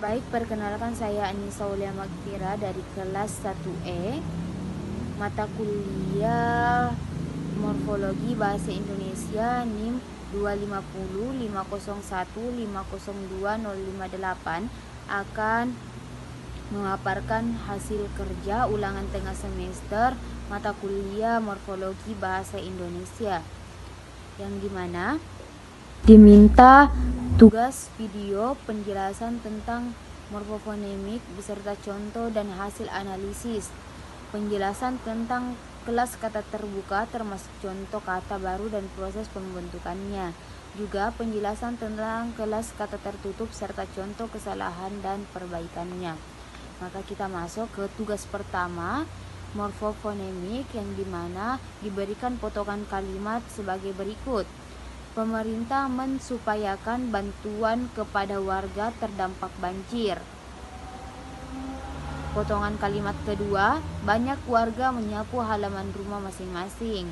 Baik, perkenalkan saya Anissa Aulia Magfira dari kelas 1E, mata kuliah Morfologi Bahasa Indonesia NIM 25050150208 akan memaparkan hasil kerja ulangan tengah semester mata kuliah Morfologi Bahasa Indonesia, yang dimana diminta tugas video penjelasan tentang morfofonemik beserta contoh dan hasil analisis, penjelasan tentang kelas kata terbuka termasuk contoh kata baru dan proses pembentukannya, juga penjelasan tentang kelas kata tertutup serta contoh kesalahan dan perbaikannya. Maka kita masuk ke tugas pertama, morfofonemik, yang dimana diberikan potongan kalimat sebagai berikut. Pemerintah mensupayakan bantuan kepada warga terdampak banjir. Potongan kalimat kedua, banyak warga menyapu halaman rumah masing-masing.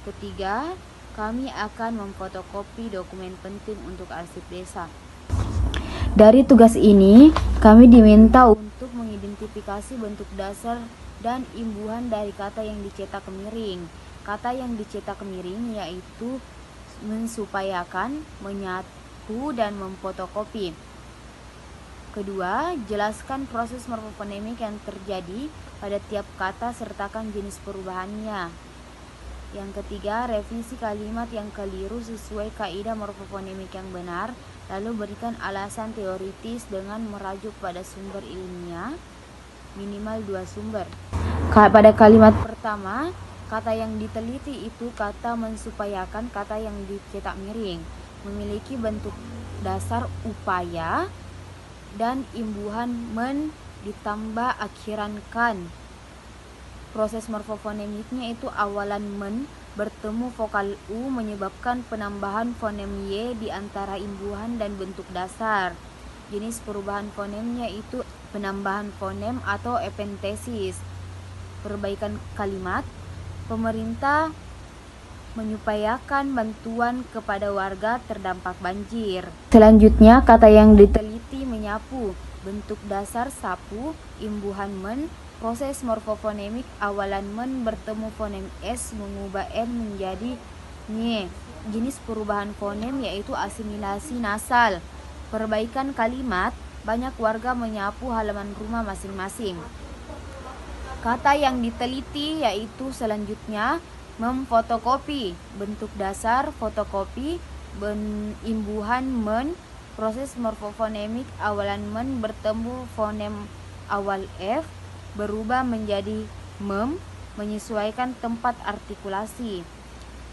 Ketiga, kami akan memfotokopi dokumen penting untuk arsip desa. Dari tugas ini, kami diminta untuk mengidentifikasi bentuk dasar dan imbuhan dari kata yang dicetak miring. Kata yang dicetak miring yaitu mensupayakan, menyatu, dan memfotokopi. Kedua, jelaskan proses morfofonemik yang terjadi pada tiap kata sertakan jenis perubahannya. Yang ketiga, revisi kalimat yang keliru sesuai kaidah morfofonemik yang benar, lalu berikan alasan teoritis dengan merujuk pada sumber ilmiah, minimal 2 sumber. Pada kalimat pertama, kata yang diteliti itu kata mensupayakan, kata yang dicetak miring, memiliki bentuk dasar upaya dan imbuhan men ditambah akhiran kan. Proses morfofonemiknya itu awalan men bertemu vokal u menyebabkan penambahan fonem y di antara imbuhan dan bentuk dasar. Jenis perubahan fonemnya itu penambahan fonem atau epentesis. Perbaikan kalimat, pemerintah menyupayakan bantuan kepada warga terdampak banjir. Selanjutnya, kata yang diteliti menyapu, bentuk dasar sapu, imbuhan men, proses morfofonemik awalan men bertemu fonem s mengubah n menjadi ny. Jenis perubahan fonem yaitu asimilasi nasal. Perbaikan kalimat, banyak warga menyapu halaman rumah masing-masing. Kata yang diteliti yaitu selanjutnya memfotokopi, bentuk dasar fotokopi, imbuhan men, proses morfofonemik awalan men bertemu fonem awal f berubah menjadi mem, menyesuaikan tempat artikulasi.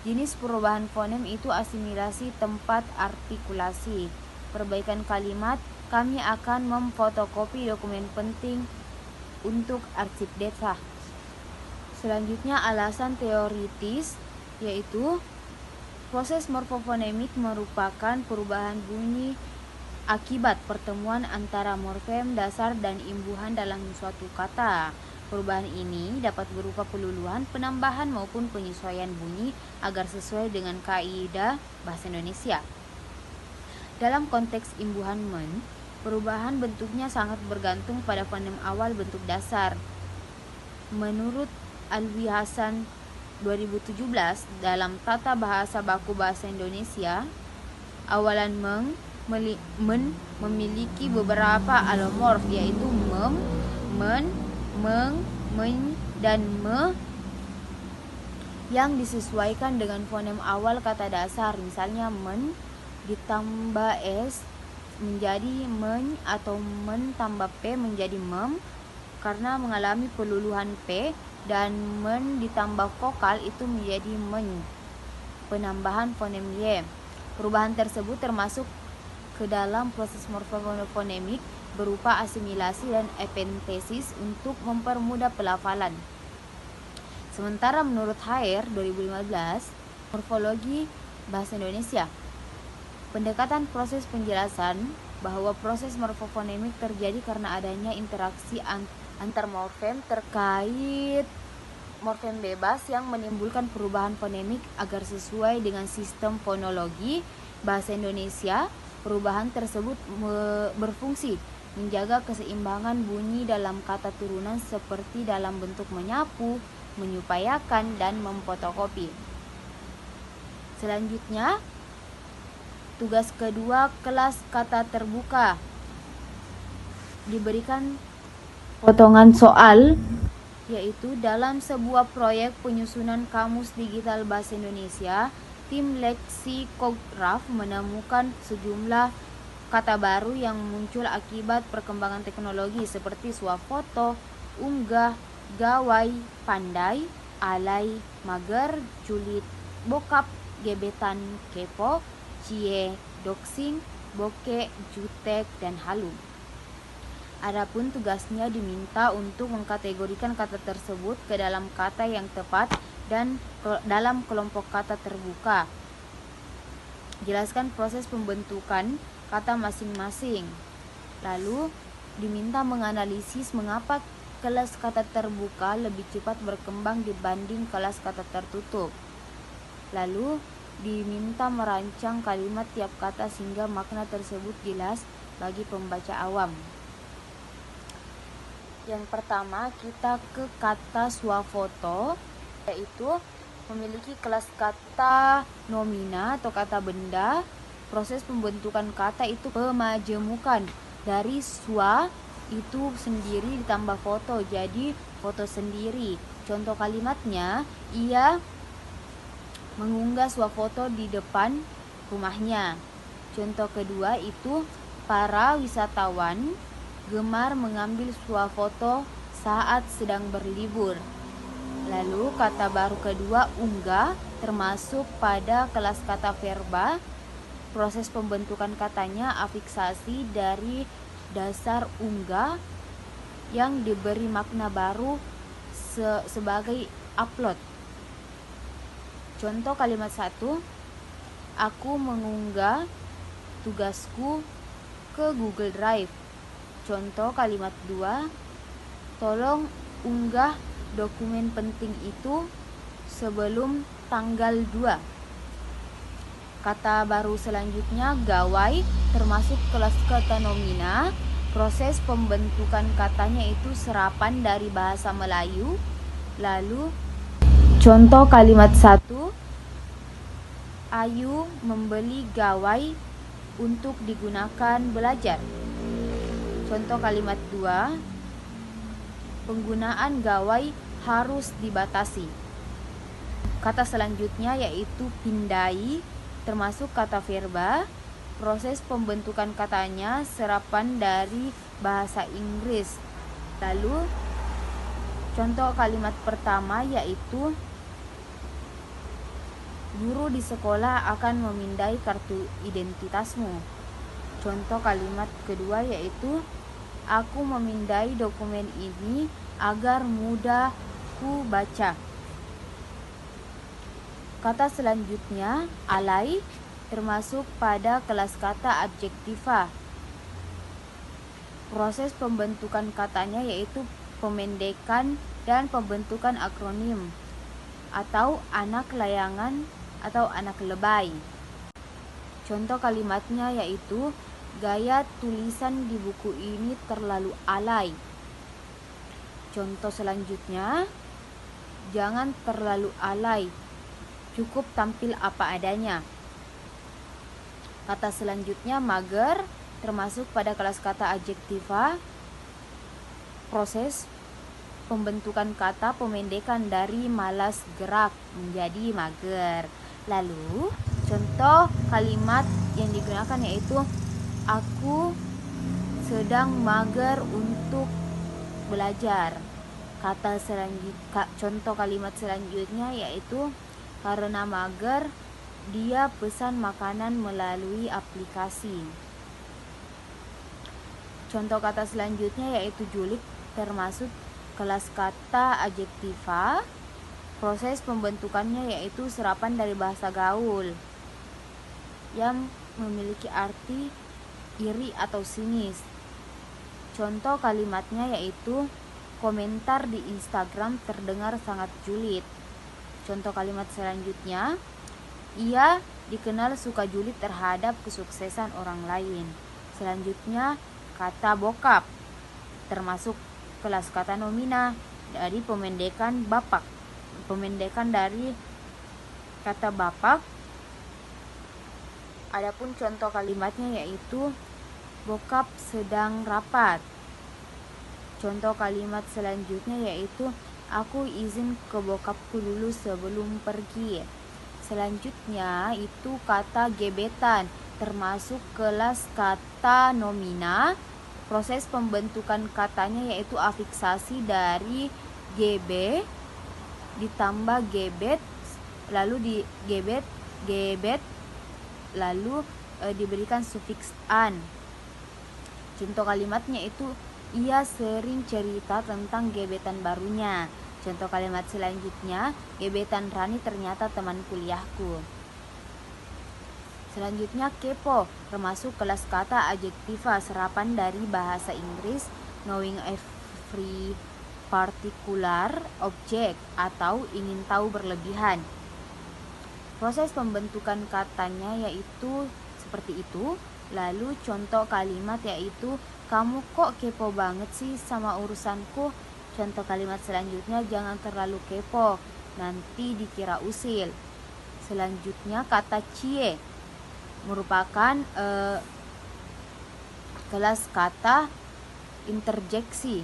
Jenis perubahan fonem itu asimilasi tempat artikulasi. Perbaikan kalimat, kami akan memfotokopi dokumen penting untuk arsip desa. Selanjutnya, alasan teoritis yaitu proses morfofonemik merupakan perubahan bunyi akibat pertemuan antara morfem dasar dan imbuhan dalam suatu kata. Perubahan ini dapat berupa peluluhan, penambahan maupun penyesuaian bunyi agar sesuai dengan kaidah bahasa Indonesia. Dalam konteks imbuhan men, perubahan bentuknya sangat bergantung pada fonem awal bentuk dasar. Menurut Alwi Hasan 2017 dalam Tata Bahasa Baku Bahasa Indonesia, awalan men memiliki beberapa alomorf yaitu mem, men, meng, men, dan me yang disesuaikan dengan fonem awal kata dasar. Misalnya men ditambah s menjadi men atau men tambah p menjadi mem karena mengalami peluluhan p, dan men ditambah vokal itu menjadi men, penambahan fonem y. Perubahan tersebut termasuk ke dalam proses morfofonemik berupa asimilasi dan epentesis untuk mempermudah pelafalan. Sementara menurut HR 2015, morfologi bahasa Indonesia, pendekatan proses penjelasan bahwa proses morfofonemik terjadi karena adanya interaksi antar morfem terkait morfem bebas yang menimbulkan perubahan fonemik agar sesuai dengan sistem fonologi bahasa Indonesia Perubahan tersebut berfungsi menjaga keseimbangan bunyi dalam kata turunan seperti dalam bentuk menyapu, menyupayakan, dan memfotokopi. Selanjutnya, tugas kedua kelas kata terbuka. Diberikan potongan soal, yaitu dalam sebuah proyek penyusunan Kamus Digital Bahasa Indonesia, tim leksikograf menemukan sejumlah kata baru yang muncul akibat perkembangan teknologi seperti swafoto, unggah, gawai, pandai, alay, mager, julid, bokap, gebetan, kepo, cie, doxing, bokek, jutek, dan halu. Adapun tugasnya diminta untuk mengkategorikan kata tersebut ke dalam kata yang tepat dan dalam kelompok kata terbuka. Jelaskan proses pembentukan kata masing-masing. Lalu diminta menganalisis mengapa kelas kata terbuka lebih cepat berkembang dibanding kelas kata tertutup. Lalu diminta merancang kalimat tiap kata sehingga makna tersebut jelas bagi pembaca awam. Yang pertama, kita ke kata swafoto, yaitu memiliki kelas kata nomina atau kata benda. Proses pembentukan kata itu pemajemukan dari swa itu sendiri ditambah foto, jadi foto sendiri. Contoh kalimatnya, ia mengunggah swafoto di depan rumahnya. Contoh kedua itu para wisatawan gemar mengambil swafoto saat sedang berlibur. Lalu kata baru kedua unggah termasuk pada kelas kata verba. Proses pembentukan katanya afiksasi dari dasar unggah yang diberi makna baru sebagai upload. Contoh kalimat 1, aku mengunggah tugasku ke Google Drive. Contoh kalimat 2, tolong unggah dokumen penting itu sebelum tanggal 2. Kata baru selanjutnya gawai termasuk kelas kata nomina. Proses pembentukan katanya itu serapan dari bahasa Melayu. Lalu contoh kalimat 1, Ayu membeli gawai untuk digunakan belajar. Contoh kalimat 2, penggunaan gawai harus dibatasi. Kata selanjutnya yaitu pindai termasuk kata verba. Proses pembentukan katanya serapan dari bahasa Inggris. Lalu contoh kalimat pertama yaitu guru di sekolah akan memindai kartu identitasmu. Contoh kalimat kedua yaitu aku memindai dokumen ini agar mudah ku baca. Kata selanjutnya, alay, termasuk pada kelas kata adjektiva. Proses pembentukan katanya yaitu pemendekan dan pembentukan akronim atau anak layangan atau anak lebay. Contoh kalimatnya yaitu gaya tulisan di buku ini terlalu alay. Contoh selanjutnya, jangan terlalu alay. Cukup tampil apa adanya. Kata selanjutnya mager termasuk pada kelas kata adjektiva. Proses pembentukan kata pemendekan dari malas gerak menjadi mager. Lalu contoh kalimat yang digunakan yaitu aku sedang mager untuk belajar. Contoh kalimat selanjutnya yaitu karena mager, dia pesan makanan melalui aplikasi. Contoh kata selanjutnya yaitu julid termasuk kelas kata adjektiva. Proses pembentukannya yaitu serapan dari bahasa gaul yang memiliki arti iri atau sinis. Contoh kalimatnya yaitu komentar di Instagram terdengar sangat julid. Contoh kalimat selanjutnya, ia dikenal suka julid terhadap kesuksesan orang lain. Selanjutnya, kata bokap, termasuk kelas kata nomina dari pemendekan bapak. Pemendekan dari kata bapak. Adapun contoh kalimatnya yaitu bokap sedang rapat. Contoh kalimat selanjutnya yaitu aku izin ke bokapku dulu sebelum pergi. Selanjutnya itu kata gebetan, termasuk kelas kata nomina. Proses pembentukan katanya yaitu afiksasi dari gb ditambah gebet, lalu di gebet lalu diberikan sufiks an. Contoh kalimatnya itu ia sering cerita tentang gebetan barunya. Contoh kalimat selanjutnya, gebetan Rani ternyata teman kuliahku. Selanjutnya kepo, termasuk kelas kata adjektiva serapan dari bahasa Inggris knowing every particular object atau ingin tahu berlebihan. Proses pembentukan katanya yaitu seperti itu. Lalu contoh kalimat yaitu kamu kok kepo banget sih sama urusanku. Contoh kalimat selanjutnya jangan terlalu kepo, nanti dikira usil. Selanjutnya kata cie merupakan kelas kata interjeksi.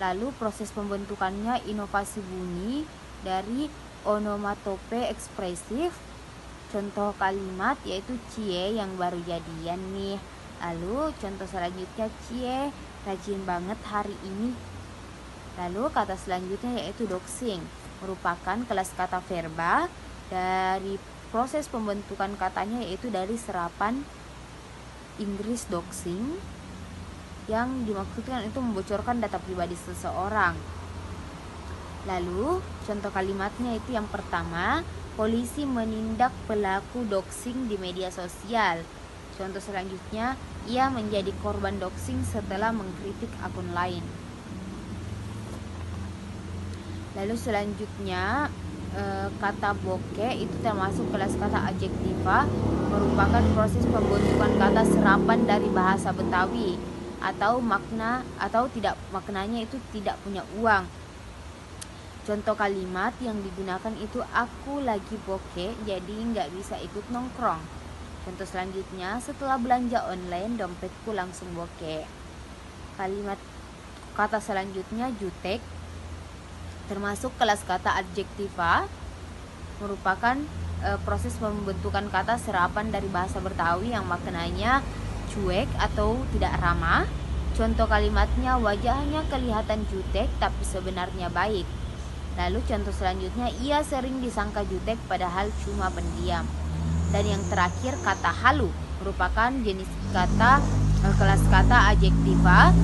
Lalu proses pembentukannya inovasi bunyi dari onomatope ekspresif. Contoh kalimat yaitu cie yang baru jadian nih. Lalu contoh selanjutnya cie rajin banget hari ini. Lalu kata selanjutnya yaitu doxing, merupakan kelas kata verba. Dari proses pembentukan katanya yaitu dari serapan Inggris doxing, yang dimaksudkan itu membocorkan data pribadi seseorang. Lalu contoh kalimatnya itu yang pertama, polisi menindak pelaku doxing di media sosial. Contoh selanjutnya, ia menjadi korban doxing setelah mengkritik akun lain. Lalu selanjutnya kata bokeh itu termasuk kelas kata adjektiva, merupakan proses pembentukan kata serapan dari bahasa Betawi atau maknanya itu tidak punya uang. Contoh kalimat yang digunakan itu aku lagi bokeh jadi nggak bisa ikut nongkrong. Contoh selanjutnya, setelah belanja online dompetku langsung bokeh. Kalimat kata selanjutnya jutek, termasuk kelas kata adjektiva, merupakan proses pembentukan kata serapan dari bahasa Betawi yang maknanya cuek atau tidak ramah. Contoh kalimatnya wajahnya kelihatan jutek tapi sebenarnya baik. Lalu contoh selanjutnya, ia sering disangka jutek padahal cuma pendiam. Dan yang terakhir kata halu, merupakan jenis kata kelas kata adjektiva,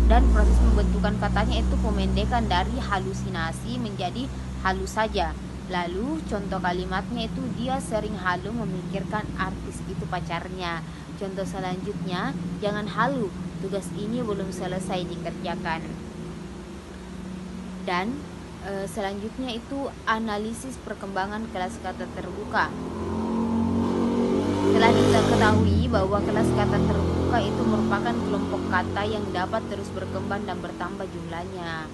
dan proses pembentukan katanya itu pemendekan dari halusinasi menjadi halu saja. Lalu contoh kalimatnya itu dia sering halu memikirkan artis itu pacarnya. Contoh selanjutnya, jangan halu, tugas ini belum selesai dikerjakan. Dan selanjutnya itu analisis perkembangan kelas kata terbuka. Telah diketahui bahwa kelas kata terbuka itu merupakan kelompok kata yang dapat terus berkembang dan bertambah jumlahnya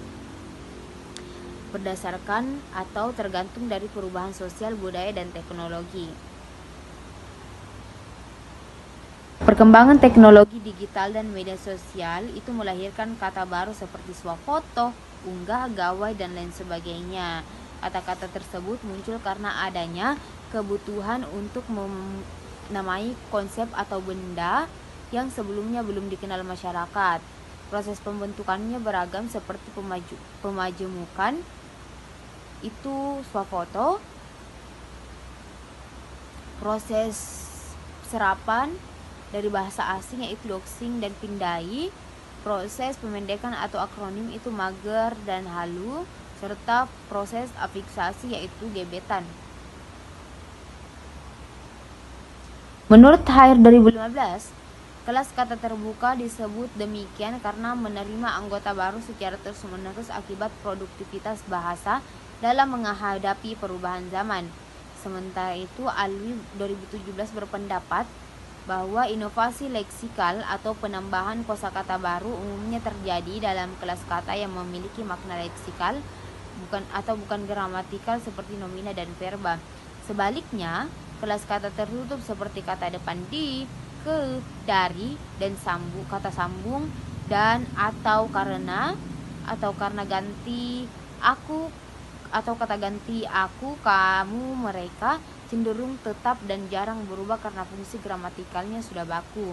berdasarkan atau tergantung dari perubahan sosial, budaya, dan teknologi. Perkembangan teknologi digital dan media sosial itu melahirkan kata baru seperti swafoto, unggah, gawai, dan lain sebagainya. Kata-kata tersebut muncul karena adanya kebutuhan untuk menamai konsep atau benda yang sebelumnya belum dikenal masyarakat. Proses pembentukannya beragam seperti pemajemukan itu swafoto, proses serapan dari bahasa asing yaitu doxing dan pindai, proses pemendekan atau akronim itu mager dan halu, serta proses afiksasi yaitu gebetan. Menurut Hair 2015, kelas kata terbuka disebut demikian karena menerima anggota baru secara terus-menerus akibat produktivitas bahasa dalam menghadapi perubahan zaman. Sementara itu, Alwi 2017 berpendapat bahwa inovasi leksikal atau penambahan kosakata baru umumnya terjadi dalam kelas kata yang memiliki makna leksikal bukan gramatikal seperti nomina dan verba. Sebaliknya, kelas kata tertutup seperti kata depan di, ke, dari, dan kata sambung dan atau karena ganti aku atau kata ganti aku, kamu, mereka cenderung tetap dan jarang berubah karena fungsi gramatikalnya sudah baku.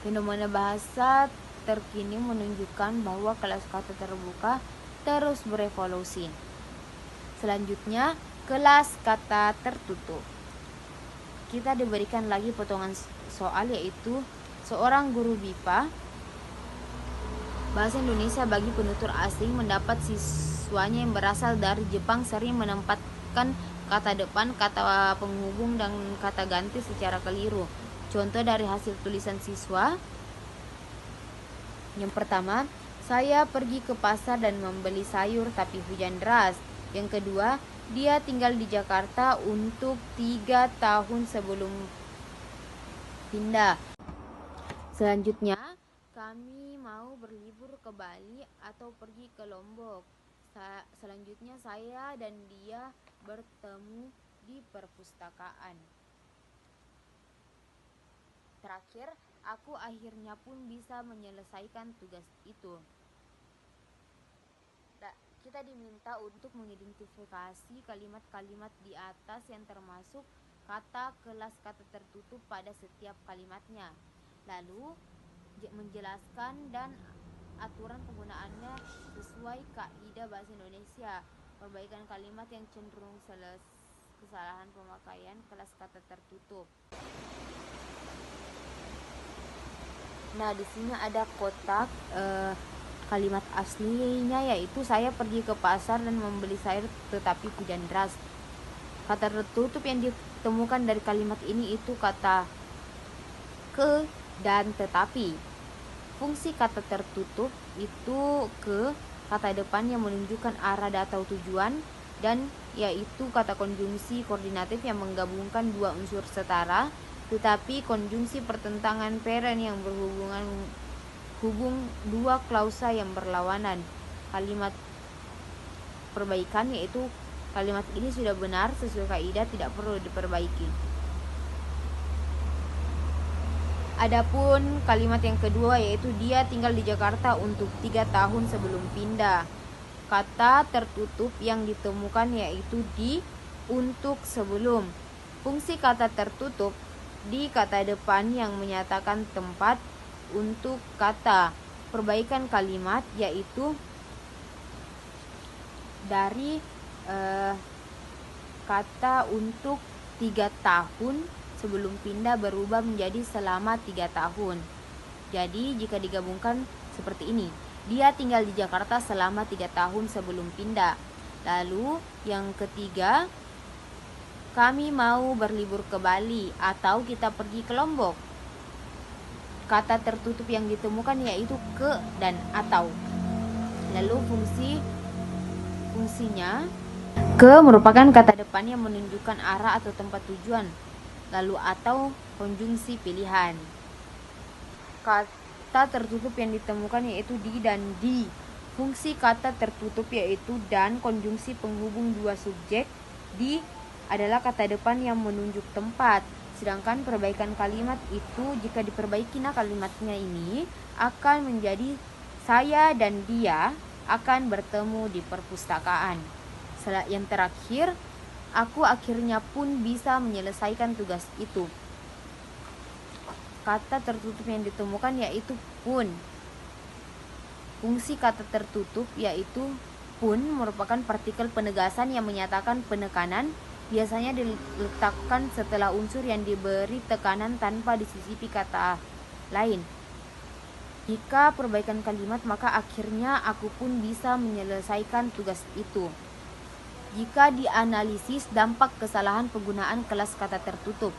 Fenomena bahasa terkini menunjukkan bahwa kelas kata terbuka terus berevolusi. Selanjutnya, kelas kata tertutup. Kita diberikan lagi potongan soal, yaitu seorang guru BIPA bahasa Indonesia bagi penutur asing mendapat siswanya yang berasal dari Jepang sering menempatkan kata depan, kata penghubung, dan kata ganti secara keliru. Contoh dari hasil tulisan siswa. Yang pertama, saya pergi ke pasar dan membeli sayur tapi hujan deras. Yang kedua, dia tinggal di Jakarta untuk 3 tahun sebelum pindah. Selanjutnya, kami mau berlibur ke Bali atau pergi ke Lombok. Selanjutnya, saya dan dia bertemu di perpustakaan. Terakhir, aku akhirnya pun bisa menyelesaikan tugas itu. Kita diminta untuk mengidentifikasi kalimat-kalimat di atas yang termasuk kata kelas kata tertutup pada setiap kalimatnya. Lalu menjelaskan dan aturan penggunaannya sesuai kaidah bahasa Indonesia. Perbaikan kalimat yang cenderung kesalahan pemakaian kelas kata tertutup. Nah, di sini ada kotak kalimat aslinya, yaitu saya pergi ke pasar dan membeli sayur tetapi hujan deras. Kata tertutup yang ditemukan dari kalimat ini itu kata ke dan tetapi. Fungsi kata tertutup itu ke, kata depan yang menunjukkan arah atau tujuan, dan yaitu kata konjungsi koordinatif yang menggabungkan dua unsur setara, tetapi konjungsi pertentangan peren yang hubung dua klausa yang berlawanan. Kalimat perbaikan yaitu kalimat ini sudah benar sesuai kaidah, tidak perlu diperbaiki. Adapun kalimat yang kedua yaitu dia tinggal di Jakarta untuk 3 tahun sebelum pindah. Kata tertutup yang ditemukan yaitu di, untuk, sebelum. Fungsi kata tertutup di kata depan yang menyatakan tempat untuk kata. Perbaikan kalimat yaitu dari kata untuk 3 tahun sebelum pindah berubah menjadi selama 3 tahun. Jadi jika digabungkan seperti ini, dia tinggal di Jakarta selama 3 tahun sebelum pindah. Lalu yang ketiga, kami mau berlibur ke Bali atau kita pergi ke Lombok. Kata tertutup yang ditemukan yaitu ke dan atau. Lalu fungsinya ke merupakan kata depan yang menunjukkan arah atau tempat tujuan. Lalu atau konjungsi pilihan. Kata tertutup yang ditemukan yaitu di dan di. Fungsi kata tertutup yaitu dan konjungsi penghubung dua subjek. Di adalah kata depan yang menunjuk tempat. Sedangkan perbaikan kalimat itu jika diperbaiki kalimatnya ini akan menjadi saya dan dia akan bertemu di perpustakaan. Yang terakhir, aku akhirnya pun bisa menyelesaikan tugas itu. Kata tertutup yang ditemukan yaitu pun. Fungsi kata tertutup yaitu pun merupakan partikel penegasan yang menyatakan penekanan, biasanya diletakkan setelah unsur yang diberi tekanan tanpa disisipi kata lain. Jika perbaikan kalimat, maka akhirnya aku pun bisa menyelesaikan tugas itu. Jika dianalisis dampak kesalahan penggunaan kelas kata tertutup.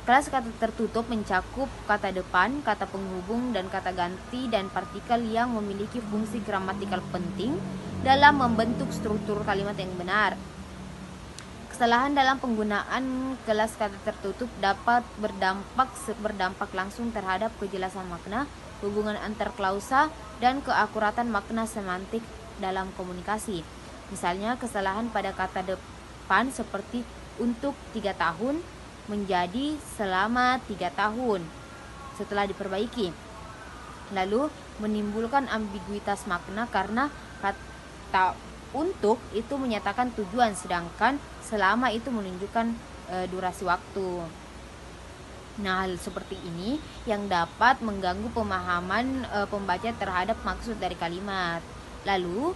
Kelas kata tertutup mencakup kata depan, kata penghubung, dan kata ganti dan partikel yang memiliki fungsi gramatikal penting dalam membentuk struktur kalimat yang benar. Kesalahan dalam penggunaan kelas kata tertutup dapat berdampak langsung terhadap kejelasan makna, hubungan antar klausa, dan keakuratan makna semantik dalam komunikasi. Misalnya, kesalahan pada kata depan seperti untuk 3 tahun menjadi selama 3 tahun setelah diperbaiki. Lalu menimbulkan ambiguitas makna karena kata untuk itu menyatakan tujuan, sedangkan selama itu menunjukkan durasi waktu. Nah, hal seperti ini yang dapat mengganggu pemahaman pembaca terhadap maksud dari kalimat. Lalu